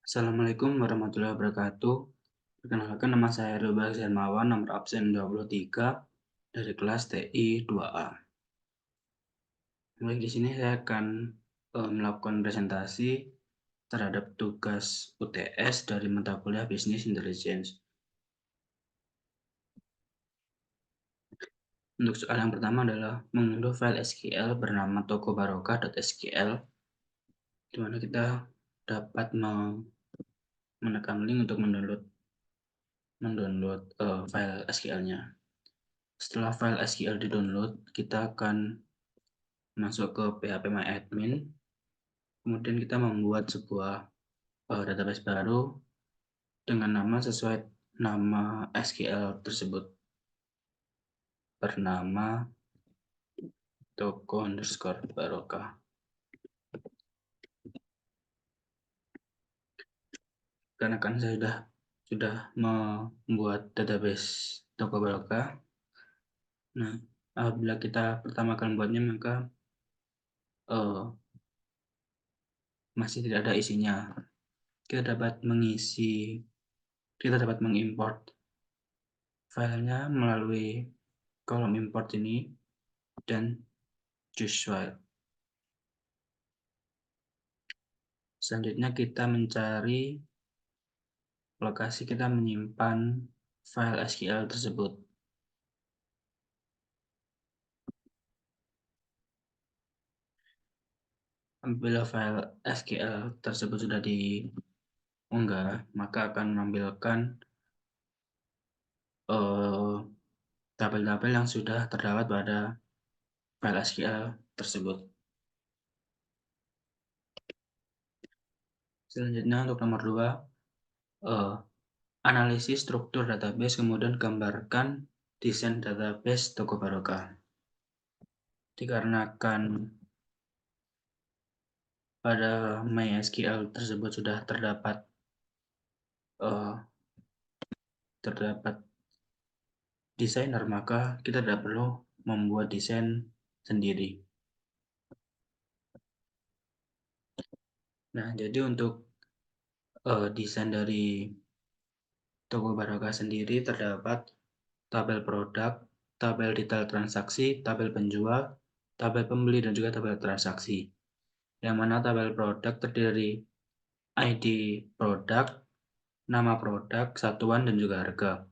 Assalamualaikum warahmatullahi wabarakatuh. Perkenalkan, nama saya Rubah Hermawan, nomor absen 23 dari kelas TI 2A. Baik, di sini saya akan melakukan presentasi terhadap tugas UTS dari mata kuliah Business Intelligence. Untuk soal yang pertama adalah mengunduh file SQL bernama tokobarokah.sql, di mana kita dapat menekan link untuk mendownload file SQL-nya. Setelah file SQL di-download, kita akan masuk ke phpMyAdmin. Kemudian kita membuat sebuah database baru dengan nama sesuai nama SQL tersebut, bernama toko_barokah. Karena kan saya sudah membuat database toko barokah. Nah, apabila kita pertama kali membuatnya, maka masih tidak ada isinya. Kita dapat mengimport filenya melalui kolom import ini dan choose file. Selanjutnya kita mencari lokasi kita menyimpan file SQL tersebut. Apabila file SQL tersebut sudah diunggah, maka akan menampilkan tabel-tabel yang sudah terdapat pada file SQL tersebut. Selanjutnya untuk nomor 2, analisis struktur database, kemudian gambarkan desain database toko barokah. Dikarenakan pada MySQL tersebut sudah terdapat desainer, maka kita tidak perlu membuat desain sendiri. Nah, jadi untuk desain dari toko barokah sendiri terdapat tabel produk, tabel detail transaksi, tabel penjual, tabel pembeli, dan juga tabel transaksi. Yang mana tabel produk terdiri dari ID produk, nama produk, satuan, dan juga harga.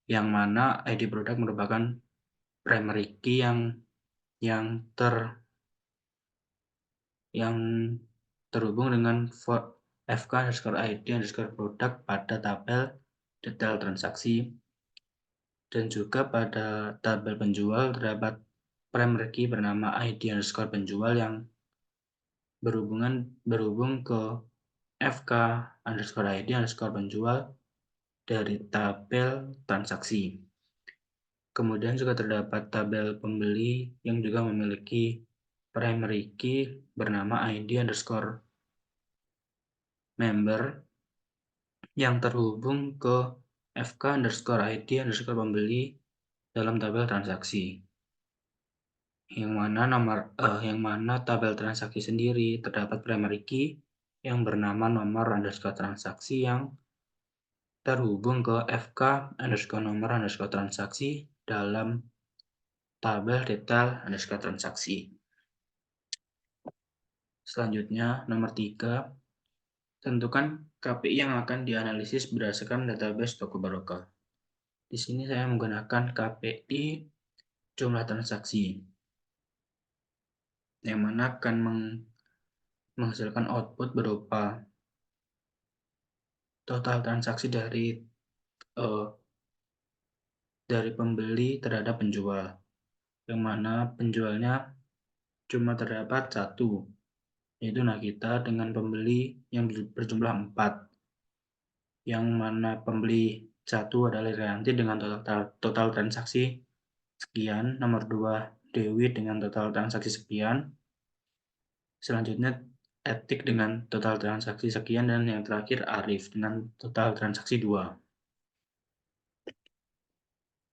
Yang mana ID produk merupakan primary key yang terhubung dengan fk_id_produk pada tabel detail transaksi, dan juga pada tabel penjual terdapat primary key bernama id_penjual yang berhubung ke fk_id_penjual dari tabel transaksi. Kemudian juga terdapat tabel pembeli yang juga memiliki primary key bernama id_member yang terhubung ke fk_id_pembeli dalam tabel transaksi. Yang mana tabel transaksi sendiri terdapat primary key yang bernama nomor_transaksi yang terhubung ke fk_nomor_transaksi dalam tabel detail_transaksi. Selanjutnya, nomor 3, tentukan KPI yang akan dianalisis berdasarkan database toko barokah. Di sini saya menggunakan KPI jumlah transaksi, yang mana akan menghasilkan output berupa total transaksi dari pembeli terhadap penjual, yang mana penjualnya cuma terdapat 1, yaitu Nagita, dengan pembeli yang berjumlah 4, yang mana pembeli 1 adalah Rianti dengan total transaksi sekian, nomor 2 Dewi dengan total transaksi sekian, selanjutnya Etik dengan total transaksi sekian, dan yang terakhir Arif dengan total transaksi 2.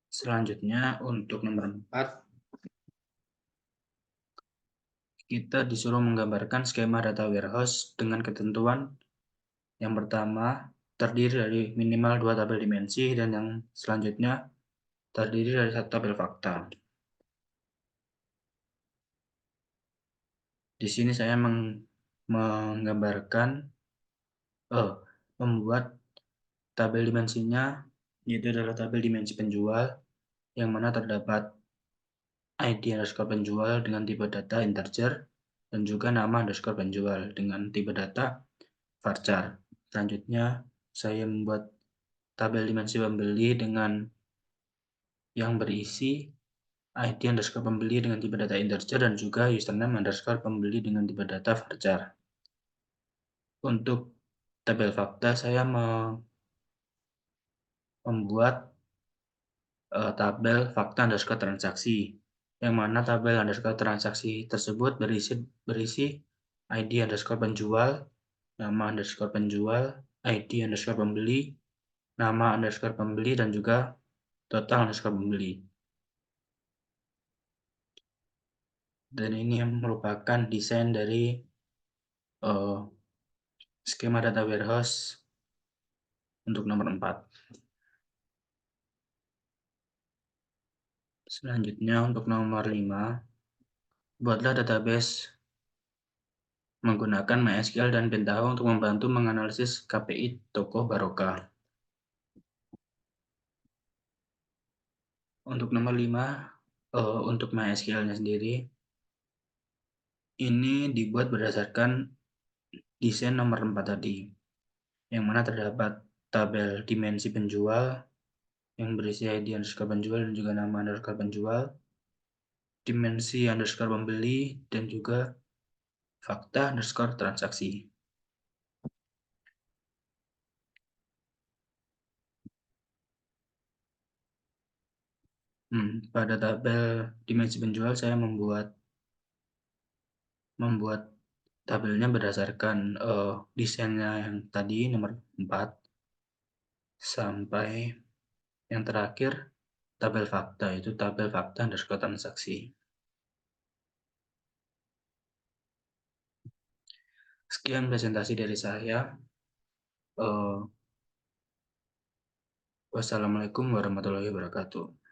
Selanjutnya untuk nomor 4, kita disuruh menggambarkan skema data warehouse dengan ketentuan yang pertama terdiri dari minimal 2 tabel dimensi dan yang selanjutnya terdiri dari 1 tabel fakta. Di sini saya menggambarkan membuat tabel dimensinya, yaitu adalah tabel dimensi penjual yang mana terdapat ID underscore penjual dengan tipe data integer dan juga nama underscore penjual dengan tipe data varchar. Selanjutnya saya membuat tabel dimensi pembeli dengan yang berisi ID underscore pembeli dengan tipe data integer dan juga username underscore pembeli dengan tipe data varchar. Untuk tabel fakta saya membuat tabel fakta underscore transaksi, yang mana tabel underscore transaksi tersebut berisi ID underscore penjual, nama underscore penjual, ID underscore pembeli, nama underscore pembeli, dan juga total underscore pembeli. Dan ini yang merupakan desain dari skema data warehouse untuk nomor 4. Selanjutnya untuk nomor 5, buatlah database menggunakan MySQL dan Pentaho untuk membantu menganalisis KPI toko Barokah. Untuk nomor 5, untuk MySQL-nya sendiri, ini dibuat berdasarkan desain nomor 4 tadi, yang mana terdapat tabel dimensi penjual yang berisi ID underscore penjual dan juga nama underscore penjual, dimensi underscore pembeli, dan juga fakta underscore transaksi. Pada tabel dimensi penjual saya membuat tabelnya berdasarkan desainnya yang tadi nomor 4 sampai yang terakhir tabel fakta, itu tabel fakta underscore transaksi. Sekian presentasi dari saya. Wassalamualaikum warahmatullahi wabarakatuh.